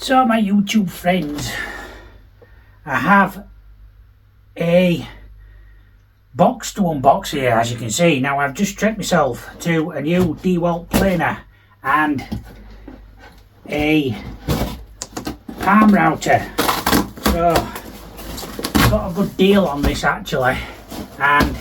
So my YouTube friends, I have a box to unbox here, as you can see. Now I've just treated myself to a new DeWalt planer and a palm router. So got a good deal on this actually, and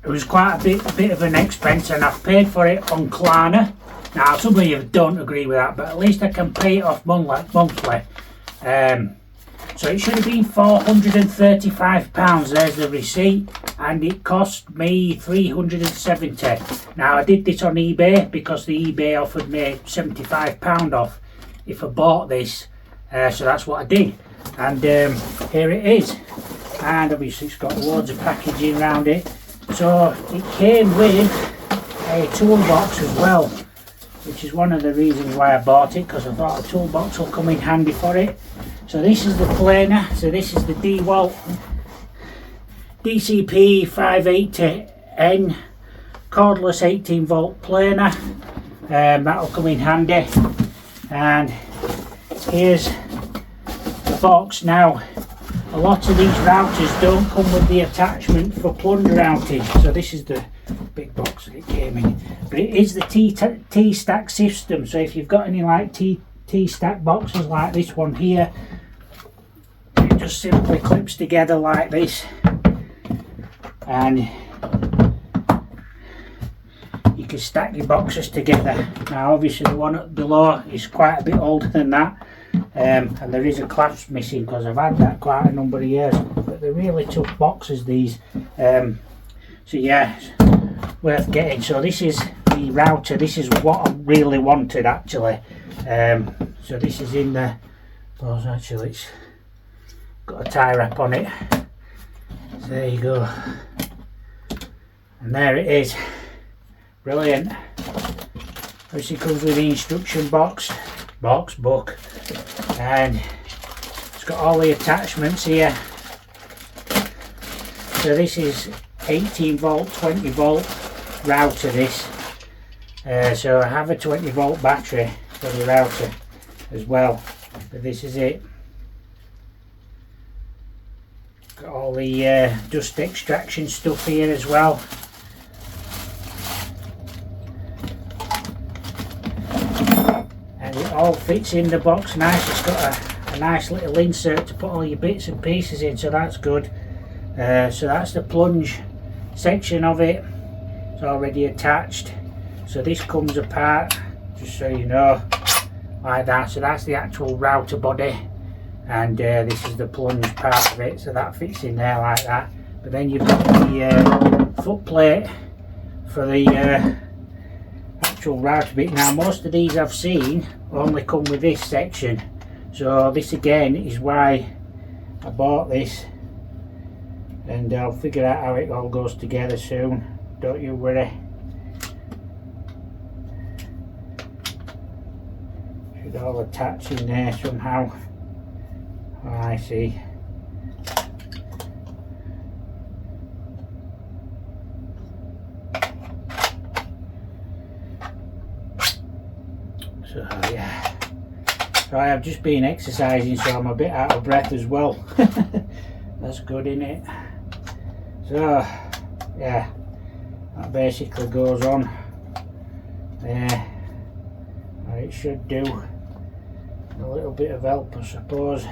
it was quite a bit of an expense, and I've paid for it on Klarna. Now some of you don't agree with that, but at least I can pay it off monthly. So it should have been £435, there's the receipt, and it cost me £370. Now I did this on eBay because the eBay offered me £75 off if I bought this, so that's what I did, and here it is. And obviously it's got loads of packaging around it. So it came with a toolbox as well, which is one of the reasons why I bought it, because I thought a toolbox will come in handy for it. So this is the planer. So this is the DeWalt DCP 580N cordless 18 volt planer. That'll come in handy. And here's the box. Now a lot of these routers don't come with the attachment for plunge routing, so this is the big box that it came in. But it is the T-stack system, so if you've got any like T-stack boxes like this one here, it just simply clips together like this, and you can stack your boxes together. Now obviously the one up below is quite a bit older than that, and there is a clasp missing because I've had that quite a number of years, but they're really tough boxes these. So yeah, worth getting. So this is the router. This is what I really wanted actually. So this is in the, well actually it's got a tie wrap on it, so there you go, and there it is. Brilliant. Obviously comes with the instruction book, and it's got all the attachments here. So this is 18 volt 20 volt router this, so I have a 20 volt battery for the router as well, but this is it. Got all the dust extraction stuff here as well. And it all fits in the box nice. It's got a nice little insert to put all your bits and pieces in, so that's good. So that's the plunge section of it. It's already attached. So this comes apart, just so you know, like that. So that's the actual router body, and this is the plunge part of it, so that fits in there like that. But then you've got the foot plate for the actual router bit. Now most of these I've seen only come with this section, so this again is why I bought this, and I'll figure out how it all goes together soon, don't you worry. Should all attach in there somehow. Oh, I see. So yeah, so I have just been exercising, so I'm a bit out of breath as well. That's good, isn't it? So yeah, that basically goes on there, and it should do a little bit of help, I suppose.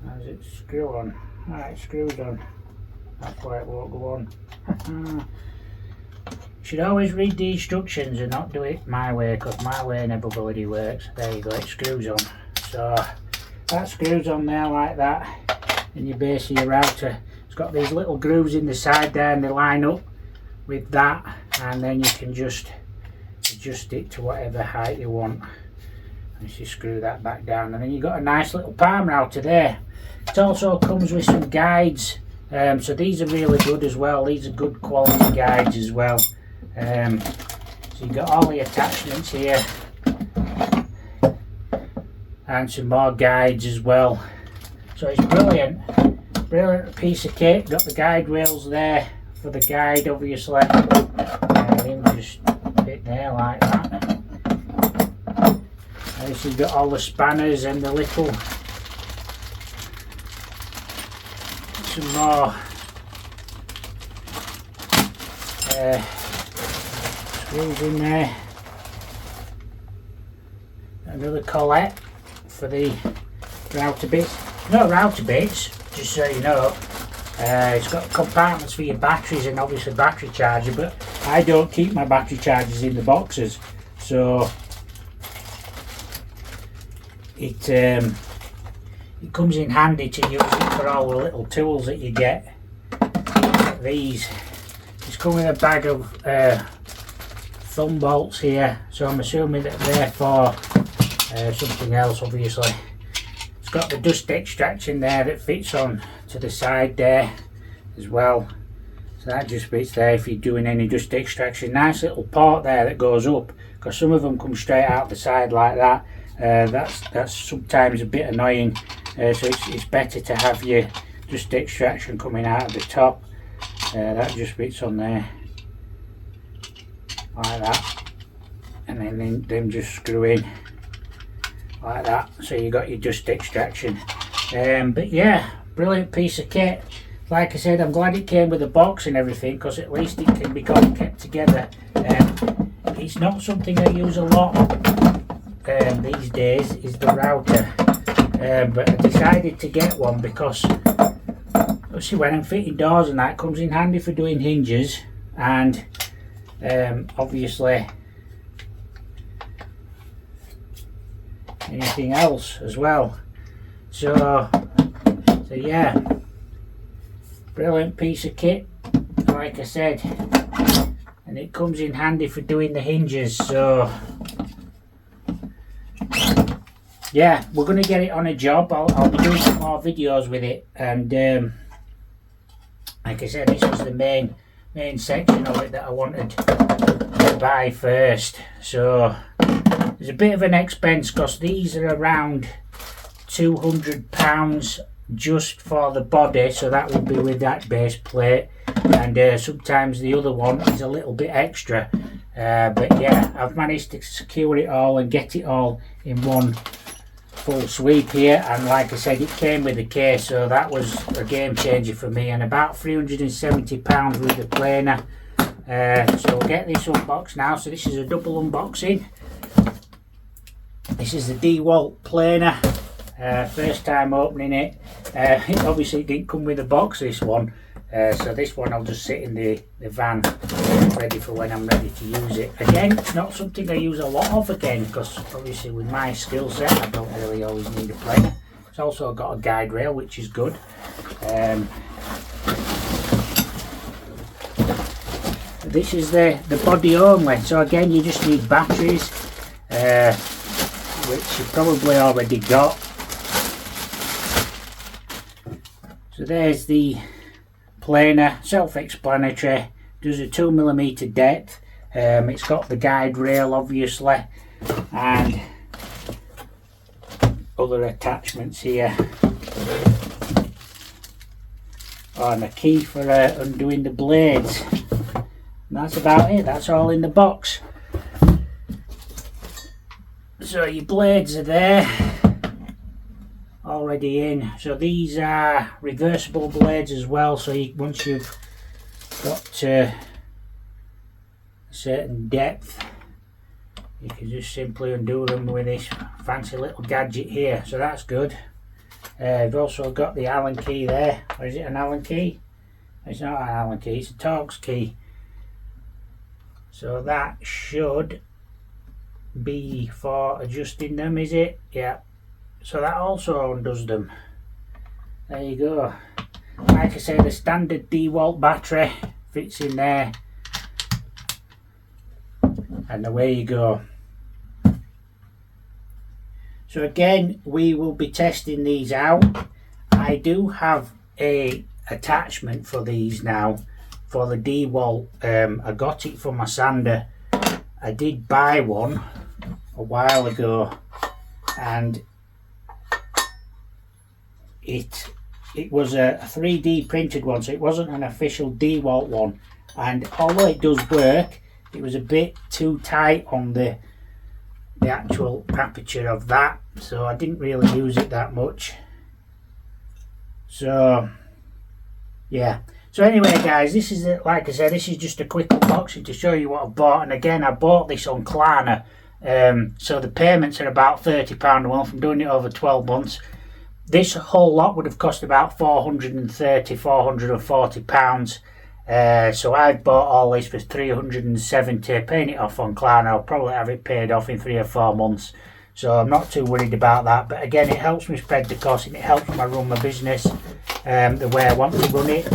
How's it screw on? Right, it screws on. That's why it won't go on. Should always read the instructions and not do it my way, because my way never bloody works. There you go, it screws on. So that screws on there like that, and your base of your router. It's got these little grooves in the side there, and they line up with that, and then you can just adjust it to whatever height you want. And you screw that back down, and then you've got a nice little palm router there. It also comes with some guides, so these are really good as well. These are good quality guides as well. So you've got all the attachments here and some more guides as well. So it's brilliant piece of kit. Got the guide rails there for the guide, obviously, and then just fit there like that. And so you've got all the spanners and the little, some more screws in there. Another collet for the router bits. Not router bits, just so you know. It's got compartments for your batteries and obviously battery charger, but I don't keep my battery chargers in the boxes, so it comes in handy to use it for all the little tools that you get. These just come with a bag of thumb bolts here, so I'm assuming that they're for something else. Obviously it's got the dust extraction there that fits on to the side there as well, so that just fits there if you're doing any dust extraction. Nice little port there that goes up, because some of them come straight out the side like that. That's sometimes a bit annoying, so it's better to have your dust extraction coming out of the top. That just fits on there like that, and then just screw in like that, so you got your dust extraction. But yeah, brilliant piece of kit. Like I said, I'm glad it came with a box and everything, because at least it can be kept together. It's not something I use a lot these days, is the router, but I decided to get one because obviously when I'm fitting doors and that, it comes in handy for doing hinges, and obviously anything else as well. So yeah, brilliant piece of kit, like I said, and it comes in handy for doing the hinges. So yeah, we're going to get it on a job. I'll be doing some more videos with it, and like I said, this was the main section of it that I wanted to buy first. So there's a bit of an expense, because these are around £200 just for the body, so that will be with that base plate, and sometimes the other one is a little bit extra, but yeah, I've managed to secure it all and get it all in one full sweep here. And like I said, it came with a case, so that was a game changer for me, and about £370 with the planer. So we'll get this unboxed now. So this is a double unboxing. This is the DeWalt planer, first time opening it. Obviously it didn't come with a box, this one, so this one I'll just sit in the van ready for when I'm ready to use it. Again, it's not something I use a lot of, again, because obviously with my skill set I don't really always need a planer. It's also got a guide rail, which is good. This is the body only, so again you just need batteries, which you've probably already got. So there's the planer, self-explanatory, does a 2mm depth. It's got the guide rail obviously, and other attachments here. Oh, and a key for undoing the blades. And that's about it, that's all in the box. So your blades are there, already in. So these are reversible blades as well, so once you've got to a certain depth, you can just simply undo them with this fancy little gadget here, so that's good. You've also got the Allen key there. Or is it an Allen key? It's not an Allen key, it's a Torx key. So that should be for adjusting them, is it? Yeah. So that also undoes them. There you go. Like I say, the standard DeWalt battery fits in there, and away you go. So again, we will be testing these out. I do have a attachment for these now for the DeWalt. I got it from my sander. I did buy one a while ago, and it it was a 3D printed one, so it wasn't an official DeWalt one. And although it does work, it was a bit too tight on the actual aperture of that, so I didn't really use it that much. So yeah, so anyway guys, this is it. Like I said, this is just a quick unboxing to show you what I bought. And again, I bought this on Klarna, so the payments are about £30 a month. I'm doing it over 12 months. This whole lot would have cost about £440. So I bought all this for £370, paying it off on Klarna. I'll probably have it paid off in 3 or 4 months, so I'm not too worried about that. But again, it helps me spread the cost, and it helps me run my business the way I want to run it.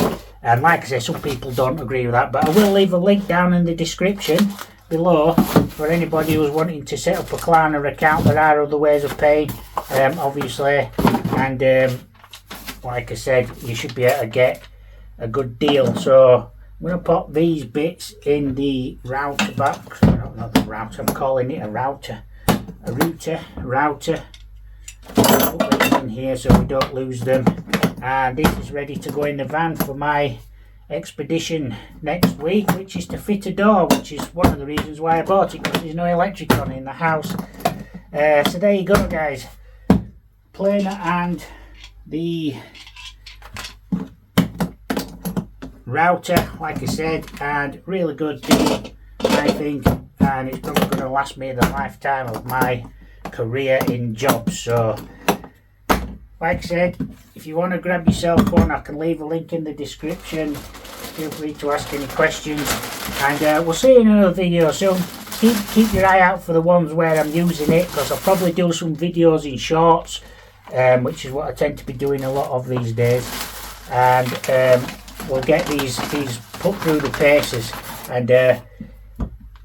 And like I say, some people don't agree with that, but I will leave a link down in the description below for anybody who's wanting to set up a Klarna account. There are other ways of paying, obviously, and like I said, you should be able to get a good deal. So I'm going to pop these bits in the router box. Not the router, I'm calling it a router. Put these in here so we don't lose them. And this is ready to go in the van for my expedition next week, which is to fit a door, which is one of the reasons why I bought it, because there's no electric on in the house. So there you go guys, planer and the router, like I said, and really good deal, I think, and it's probably going to last me the lifetime of my career in jobs. So like I said, if you want to grab yourself one, I can leave a link in the description. Feel free to ask any questions, and we'll see you in another video soon. Keep your eye out for the ones where I'm using it, because I'll probably do some videos in shorts, which is what I tend to be doing a lot of these days. And we'll get these put through the paces, and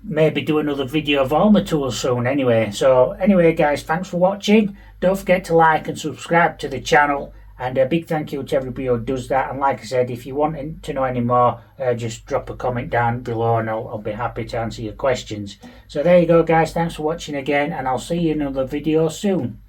maybe do another video of all my tools soon anyway. So anyway guys, thanks for watching. Don't forget to like and subscribe to the channel, and a big thank you to everybody who does that. And like I said, if you want to know any more, just drop a comment down below, and I'll be happy to answer your questions. So there you go guys, thanks for watching again, and I'll see you in another video soon.